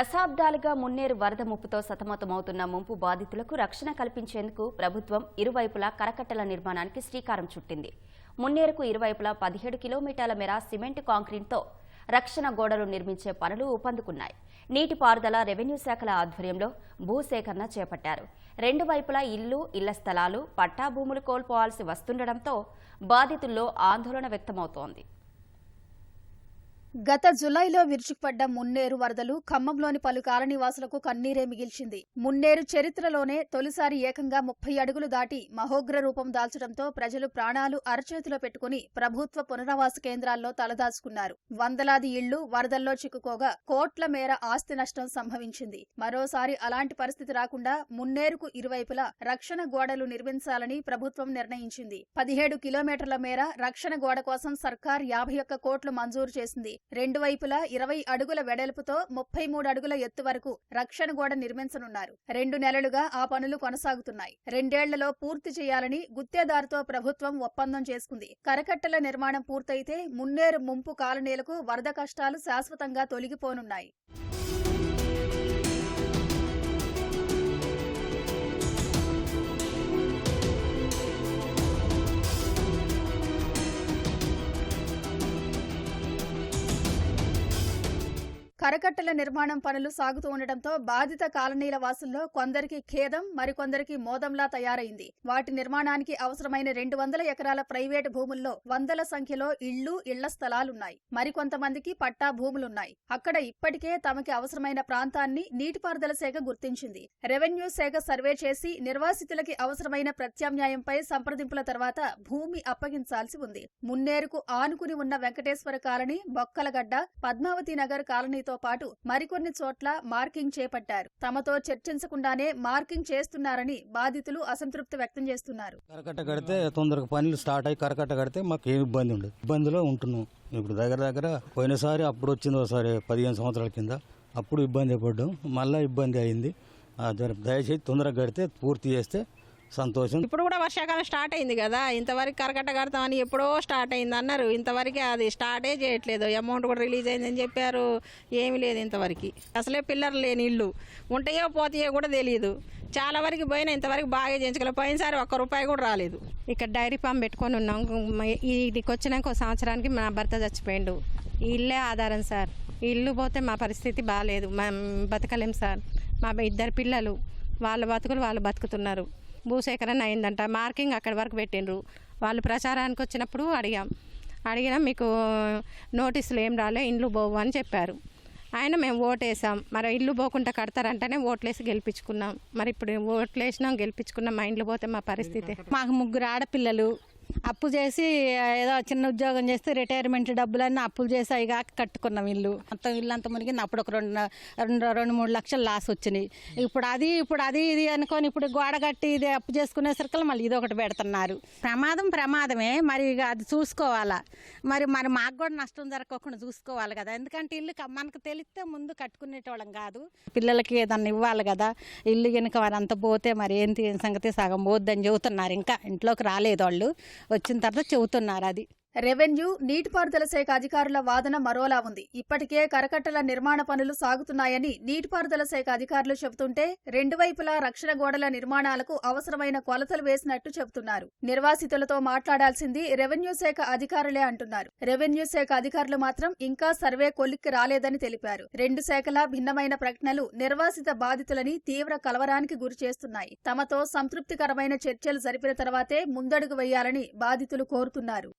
దశాబ్దాలుగా మున్నేరు వరద ముప్పుతో సతమతమవుతున్న ముంపు బాధితులకు రక్షణ కల్పించేందుకు ప్రభుత్వం ఇరువైపులా కరకట్టల నిర్మాణానికి శ్రీకారం చుట్టింది. మున్నేరుకు ఇరువైపులా 17 కిలోమీటర్ల మేర సిమెంట్ కాంక్రీట్తో రక్షణ గోడలు నిర్మించే పనులు ఊపందుకున్నాయి. నీటిపారుదల రెవెన్యూ శాఖల ఆధ్వర్యంలో భూసేకరణ చేపట్టారు. రెండు వైపులా ఇళ్ల స్థలాలు, పట్టా భూములు కోల్పోవాల్సి వస్తుండటంతో బాధితుల్లో ఆందోళన వ్యక్తమవుతోంది. గత జులైలో విరుచుకుపడ్డ మున్నేరు వరదలు ఖమ్మంలోని పలు కాలనీవాసులకు కన్నీరే మిగిల్చింది. మున్నేరు చరిత్రలోనే తొలిసారి ఏకంగా 30 అడుగులు దాటి మహోగ్ర రూపం దాల్చడంతో ప్రజలు ప్రాణాలు అరచేతిలో పెట్టుకుని ప్రభుత్వ పునరావాస కేంద్రాల్లో తలదాచుకున్నారు. వందలాది ఇళ్లు వరదల్లో చిక్కుకోగా కోట్ల మేర ఆస్తి నష్టం సంభవించింది. మరోసారి అలాంటి పరిస్థితి రాకుండా మున్నేరుకు ఇరువైపులా రక్షణ గోడలు నిర్మించాలని ప్రభుత్వం నిర్ణయించింది. 17 కిలోమీటర్ల మేర రక్షణ గోడ కోసం సర్కార్ 51 కోట్లు మంజూరు చేసింది. రెండు వైపులా 20 అడుగుల వెడల్పుతో 33 అడుగుల ఎత్తు వరకు రక్షణ గోడ నిర్మించనున్నారు. 2 నెలలుగా ఆ పనులు కొనసాగుతున్నాయి. 2 ఏళ్లలో పూర్తి చేయాలని గుత్తేదారుతో ప్రభుత్వం ఒప్పందం చేసుకుంది. కరకట్టల నిర్మాణం పూర్తయితే మున్నేరు ముంపు కాలనీలకు వరద కష్టాలు శాశ్వతంగా తొలగిపోనున్నాయి. కరకట్టల నిర్మాణం పనులు సాగుతూ ఉండటంతో బాధిత కాలనీల వాసుల్లో కొందరికి ఖేదం, మరికొందరికి మోదంలా తయారైంది. వాటి నిర్మాణానికి అవసరమైన 200 ఎకరాల ప్రైవేటు భూముల్లో వందల సంఖ్యలో ఇళ్ల స్థలాలున్నాయి. మరికొంతమందికి పట్టా భూములున్నాయి. అక్కడ ఇప్పటికే తమకి అవసరమైన ప్రాంతాన్ని నీటిపారుదల శాఖ గుర్తించింది. రెవెన్యూ శాఖ సర్వే చేసి నిర్వాసితులకి అవసరమైన ప్రత్యామ్నాయంపై సంప్రదింపుల తర్వాత భూమి అప్పగించాల్సి ఉంది. మున్నేరుకు ఆనుకుని ఉన్న వెంకటేశ్వర కాలనీ, బొక్కలగడ్డ, పద్మావతి నగర్ కాలనీతో పాటు మరికొన్ని చోట్ల మార్కింగ్ చేపట్టారు. తమతో చర్చించకుండానే మార్కింగ్ చేస్తున్నారని బాధితులు అసంతృప్తి వ్యక్తం చేస్తున్నారు. కరకట్ట కడితే తొందరగా పనులు స్టార్ట్ అయ్యి కరకట్ట కడితే మాకు ఏమి ఇబ్బంది ఉండదు. ఇబ్బందిలో ఉంటున్నాం. ఇప్పుడు దగ్గర పోయినసారి అప్పుడు వచ్చింది ఒకసారి 15 సంవత్సరాల కింద, అప్పుడు ఇబ్బంది పడ్డాం. మళ్ళీ ఇబ్బంది అయింది. దయచేసి తొందరగా కడితే పూర్తి చేస్తే సంతోషం. ఇప్పుడు కూడా వర్షాకాలం స్టార్ట్ అయింది కదా, ఇంతవరకు కరకట్ట కడతామని ఎప్పుడో స్టార్ట్ అయింది అన్నారు. ఇంతవరకు అది స్టార్టే చేయట్లేదు. అమౌంట్ కూడా రిలీజ్ అయిందని చెప్పారు. ఏమీ లేదు ఇంతవరకు. అసలే పిల్లలు లేని ఇల్లు ఉంటాయో పోతాయో కూడా తెలియదు. చాలా వరకు పోయినా ఇంతవరకు బాగా చేయించుకోలేదు. పోయినసారి ₹1 కూడా రాలేదు. ఇక్కడ డైరీ ఫామ్ పెట్టుకొని ఉన్నాం. ఇదికి వచ్చినాక ఒక సంవత్సరానికి మా భర్త చచ్చిపోయిండు. ఈ ఇల్లే ఆధారం సార్. ఈ ఇల్లు పోతే మా పరిస్థితి బాగాలేదు. మేము బతకలేం సార్. మా 2 పిల్లలు, వాళ్ళ బతుకులు వాళ్ళు బతుకుతున్నారు. భూసేకరణ అయిందంట. మార్కింగ్ అక్కడి వరకు పెట్టిండ్రు. వాళ్ళు ప్రచారానికి వచ్చినప్పుడు అడిగినా మీకు నోటీసులు ఏం రాలే, ఇండ్లు పోవు అని చెప్పారు. ఆయన మేము ఓటేసాం. మరి ఇల్లు పోకుండా కడతారంటేనే ఓట్లేసి గెలిపించుకున్నాం. మరి ఇప్పుడు ఓట్లేసినాం, గెలిపించుకున్నాం. మా ఇండ్లు పోతే మా పరిస్థితి. మాకు 3 ఆడపిల్లలు. అప్పు చేసి ఏదో చిన్న ఉద్యోగం చేస్తే రిటైర్మెంట్ డబ్బులన్నీ అప్పులు చేసి అవి కాక కట్టుకున్నాం ఇల్లు. మొత్తం ఇల్లు అంతా మునిగింది. అప్పుడు ఒక 2-3 లక్షలు లాస్ వచ్చినాయి. ఇప్పుడు అది ఇది అనుకొని ఇప్పుడు గోడ కట్టి ఇది అప్పు చేసుకునేసరికి మళ్ళీ ఇది ఒకటి పెడుతున్నారు. ప్రమాదమే. మరి అది చూసుకోవాలా. మరి మాకు కూడా నష్టం జరగకుండా చూసుకోవాలి కదా. ఎందుకంటే ఇల్లు మనకు తెలిస్తే ముందు కట్టుకునేటోళ్ళం కాదు. పిల్లలకి ఏదన్నా ఇవ్వాలి కదా. ఇల్లు కనుక మరి అంత పోతే మరి ఏంటి సంగతి, సగం పోద్దని చెబుతున్నారు. ఇంకా ఇంట్లోకి రాలేదు వాళ్ళు. వచ్చిన తర్వాత చెబుతున్నారు. అది రెవెన్యూ, నీటిపారుదల శాఖ అధికారుల వాదన మరోలా ఉంది. ఇప్పటికే కరకట్టల నిర్మాణ పనులు సాగుతున్నాయని నీటిపారుదల శాఖ అధికారులు చెబుతుంటే రెండు వైపులా రక్షణ గోడల నిర్మాణాలకు అవసరమైన కొలతలు వేసినట్టు చెబుతున్నారు. నిర్వాసితులతో మాట్లాడాల్సింది రెవెన్యూ శాఖ అధికారులే అంటున్నారు. రెవెన్యూ శాఖ అధికారులు మాత్రం ఇంకా సర్వే కొలిక్కి రాలేదని తెలిపారు. రెండు శాఖల భిన్నమైన ప్రకటనలు నిర్వాసిత బాధితులని తీవ్ర కలవరానికి గురిచేస్తున్నాయి. తమతో సంతృప్తికరమైన చర్చలు జరిపిన తర్వాతే ముందడుగు వేయాలని బాధితులు కోరుతున్నారు.